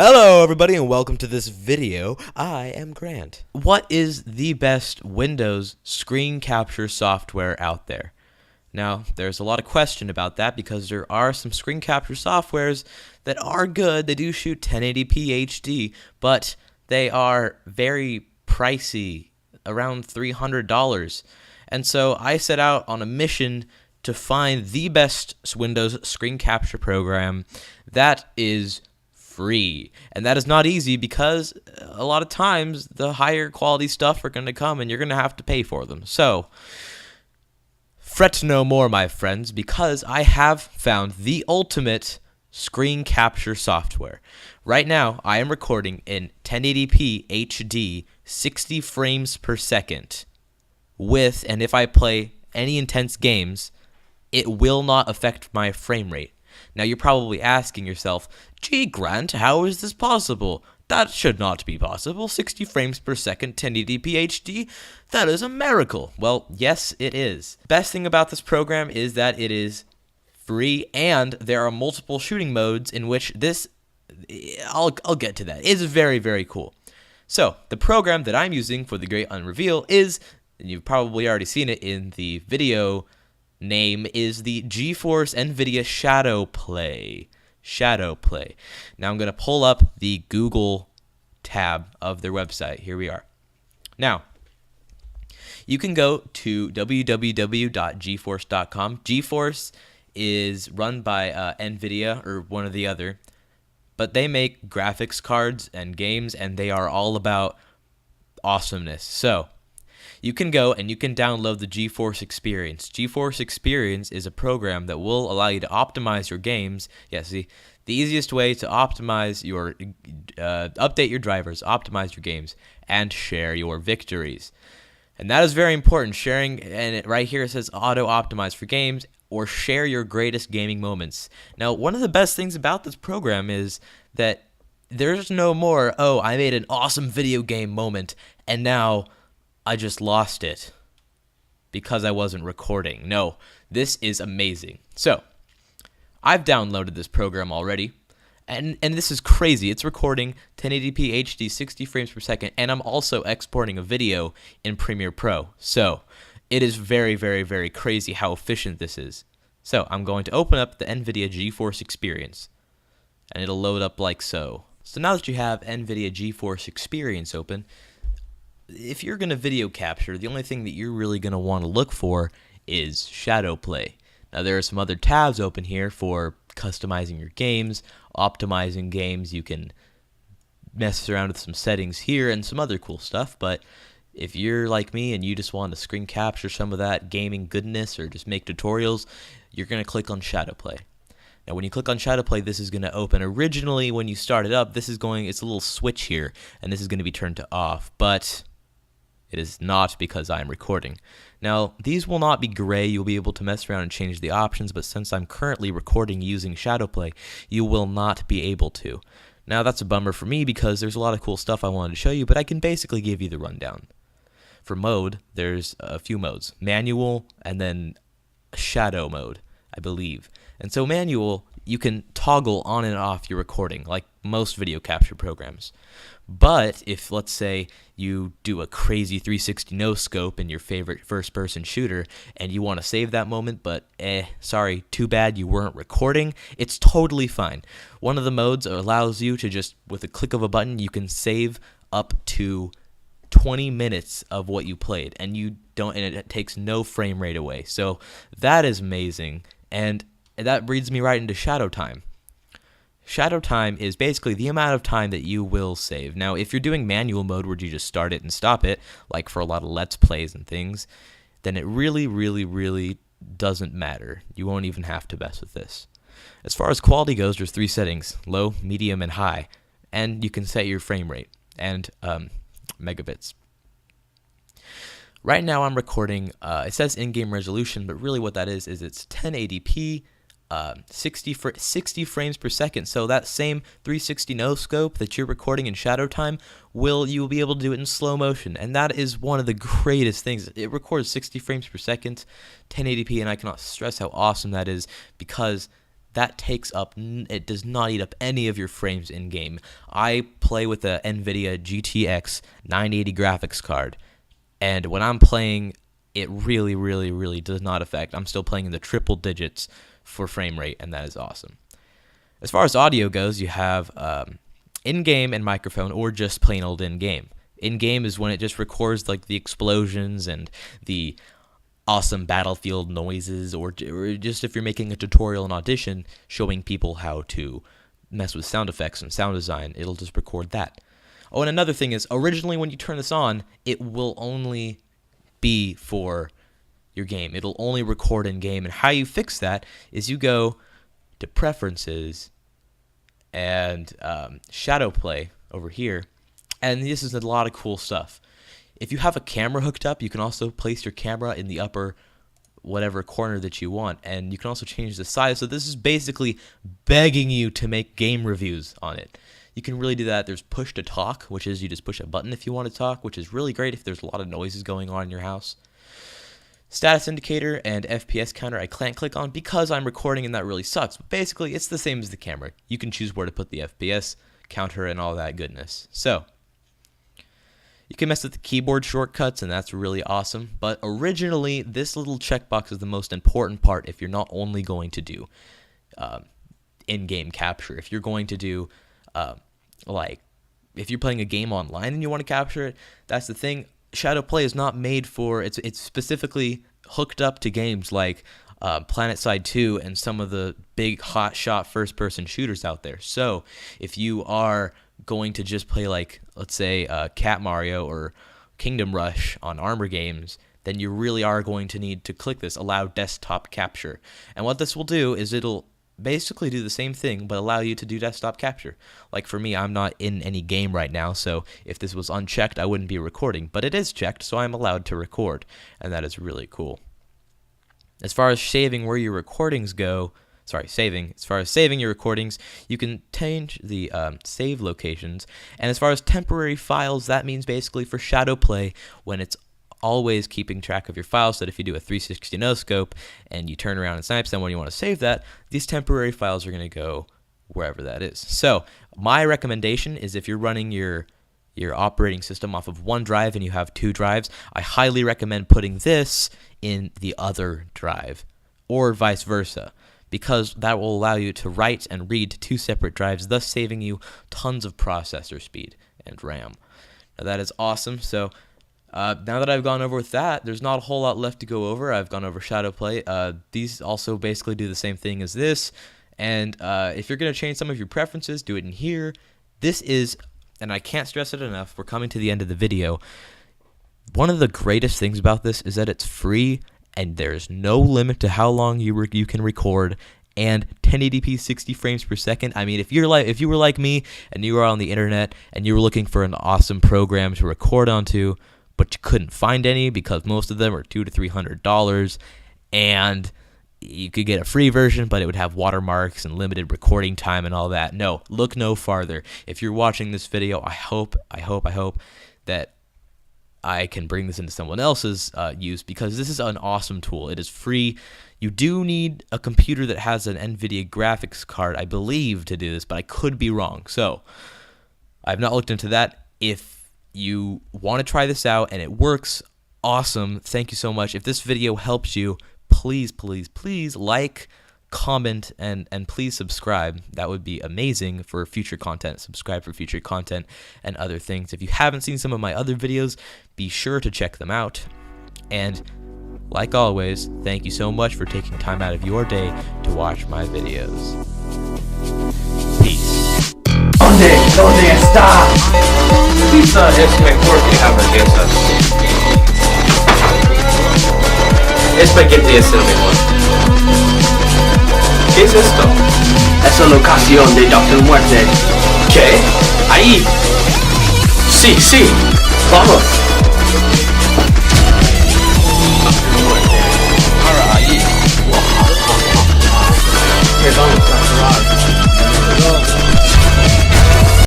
Hello everybody and welcome to this video. I am Grant. What is the best Windows screen capture software out there? Now, there's a lot of question about that because there are some screen capture softwares that are good. They do shoot 1080p HD, but they are very pricey, around $300. And so I set out on a mission to find the best Windows screen capture program that is free. And that is not easy because a lot of times the higher quality stuff are going to come and you're going to have to pay for them. So fret no more, my friends, because I have found the ultimate screen capture software. Right now, I am recording in 1080p HD 60 frames per second with, and if I play any intense games, it will not affect my frame rate. Now, you're probably asking yourself, gee, Grant, how is this possible? That should not be possible. 60 frames per second, 1080p HD? That is a miracle. Well, yes, it is. Best thing about this program is that it is free, and there are multiple shooting modes in which this, I'll get to that. It's very, very cool. So, the program that I'm using for the Great Unreveal is, and you've probably already seen it in the video name, is the GeForce NVIDIA ShadowPlay. Now I'm going to pull up the Google tab of their website. Here we are. Now, you can go to www.geforce.com. GeForce is run by NVIDIA or one or the other, but they make graphics cards and games, and they are all about awesomeness. So you can go and you can download the GeForce Experience. GeForce Experience is a program that will allow you to optimize your games. Yeah, see, the easiest way to optimize your, update your drivers, optimize your games, and share your victories. And that is very important, sharing, and right here it says auto-optimize for games, or share your greatest gaming moments. Now, one of the best things about this program is that there's no more, oh, I made an awesome video game moment, and now I just lost it because I wasn't recording. No, this is amazing. So, I've downloaded this program already, and this is crazy. It's recording 1080p HD 60 frames per second, and I'm also exporting a video in Premiere Pro. So, it is very, very, very crazy how efficient this is. So, I'm going to open up the NVIDIA GeForce Experience, and it'll load up like so. So now that you have NVIDIA GeForce Experience open, if you're going to video capture, the only thing that you're really going to want to look for is ShadowPlay. Now, there are some other tabs open here for customizing your games, optimizing games. You can mess around with some settings here and some other cool stuff, but if you're like me and you just want to screen capture some of that gaming goodness or just make tutorials, you're going to click on ShadowPlay. Now, when you click on ShadowPlay, this is going to open. Originally, when you start it up, it's a little switch here, and this is going to be turned to off, but it is not because I'm recording. Now, these will not be gray. You'll be able to mess around and change the options, but since I'm currently recording using ShadowPlay, you will not be able to. Now, that's a bummer for me because there's a lot of cool stuff I wanted to show you, but I can basically give you the rundown. For mode, there's a few modes. Manual and then shadow mode, I believe. And so manual, you can toggle on and off your recording, like most video capture programs. But if, let's say, you do a crazy 360 no-scope in your favorite first-person shooter, and you want to save that moment, but sorry, too bad you weren't recording, it's totally fine. One of the modes allows you to just, with a click of a button, you can save up to 20 minutes of what you played, and it takes no frame rate away. So that is amazing, and that brings me right into shadow time. Shadow time is basically the amount of time that you will save. Now, if you're doing manual mode where you just start it and stop it, like for a lot of Let's Plays and things, then it really, really, really doesn't matter. You won't even have to mess with this. As far as quality goes, there's 3 settings: low, medium, and high. And you can set your frame rate and megabits. Right now I'm recording, it says in-game resolution, but really what that is it's 1080p, 60 frames per second. So that same 360 no scope that you're recording in shadow time, you will be able to do it in slow motion, and that is one of the greatest things. It records 60 frames per second, 1080p, and I cannot stress how awesome that is because that takes up, it does not eat up any of your frames in game. I play with the NVIDIA GTX 980 graphics card, and when I'm playing, it really does not affect. I'm still playing in the triple digits for frame rate, and that is awesome. As far as audio goes, you have in-game and microphone, or just plain old in-game. In-game is when it just records like the explosions and the awesome battlefield noises, or just if you're making a tutorial in Audition showing people how to mess with sound effects and sound design, it'll just record that. Oh, and another thing is, originally when you turn this on, it will only be for your game. It'll only record in game, and how you fix that is you go to Preferences and ShadowPlay over here, and this is a lot of cool stuff. If you have a camera hooked up, you can also place your camera in the upper whatever corner that you want, and you can also change the size. So this is basically begging you to make game reviews on it. You can really do that. There's push to talk, which is you just push a button if you want to talk, which is really great if there's a lot of noises going on in your house. Status indicator and FPS counter I can't click on because I'm recording and that really sucks. But basically, it's the same as the camera. You can choose where to put the FPS counter and all that goodness. So you can mess with the keyboard shortcuts, and that's really awesome. But originally, this little checkbox is the most important part if you're not only going to do in-game capture. If you're going to do, if you're playing a game online and you want to capture it, that's the thing. ShadowPlay is not made for, it's specifically hooked up to games like PlanetSide 2 and some of the big hotshot first-person shooters out there. So if you are going to just play, like, let's say Cat Mario or Kingdom Rush on Armor Games, then you really are going to need to click this Allow Desktop Capture. And what this will do is it'll basically do the same thing but allow you to do desktop capture. Like for me, I'm not in any game right now, so if this was unchecked, I wouldn't be recording, but it is checked, so I'm allowed to record, and that is really cool. As far as saving where your recordings go, as far as saving your recordings, you can change the save locations. And as far as temporary files, that means basically for ShadowPlay, when it's always keeping track of your files, so that if you do a 360 no-scope and you turn around and snipe someone, you want to save that, these temporary files are going to go wherever that is. So my recommendation is, if you're running your operating system off of one drive and you have two drives, I highly recommend putting this in the other drive, or vice versa, because that will allow you to write and read to two separate drives, thus saving you tons of processor speed and RAM. Now that is awesome. So now that I've gone over with that, there's not a whole lot left to go over. I've gone over ShadowPlay. These also basically do the same thing as this, and if you're going to change some of your preferences, do it in here. This is, and I can't stress it enough, we're coming to the end of the video. One of the greatest things about this is that it's free, and there's no limit to how long you can record, and 1080p 60 frames per second. I mean, if you were like me and you were on the internet and you were looking for an awesome program to record onto, but you couldn't find any because most of them are $200 to $300, and you could get a free version, but it would have watermarks and limited recording time and all that. No, look no farther. If you're watching this video, I hope that I can bring this into someone else's use, because this is an awesome tool. It is free. You do need a computer that has an NVIDIA graphics card, I believe, to do this, but I could be wrong. So I've not looked into that. If you want to try this out and it works, awesome. Thank you so much. If this video helps you, please like, comment, and please subscribe. That would be amazing for future content. Subscribe for future content and other things. If you haven't seen some of my other videos, be sure to check them out. And like always, thank you so much for taking time out of your day to watch my videos. Peace. ¿Dónde está? Pizza es mejor que hamburguesas. Espagueti es el mejor. ¿Qué es esto? Es la locación de Doctor Muerte. ¿Qué? Ahí. Sí, vamos.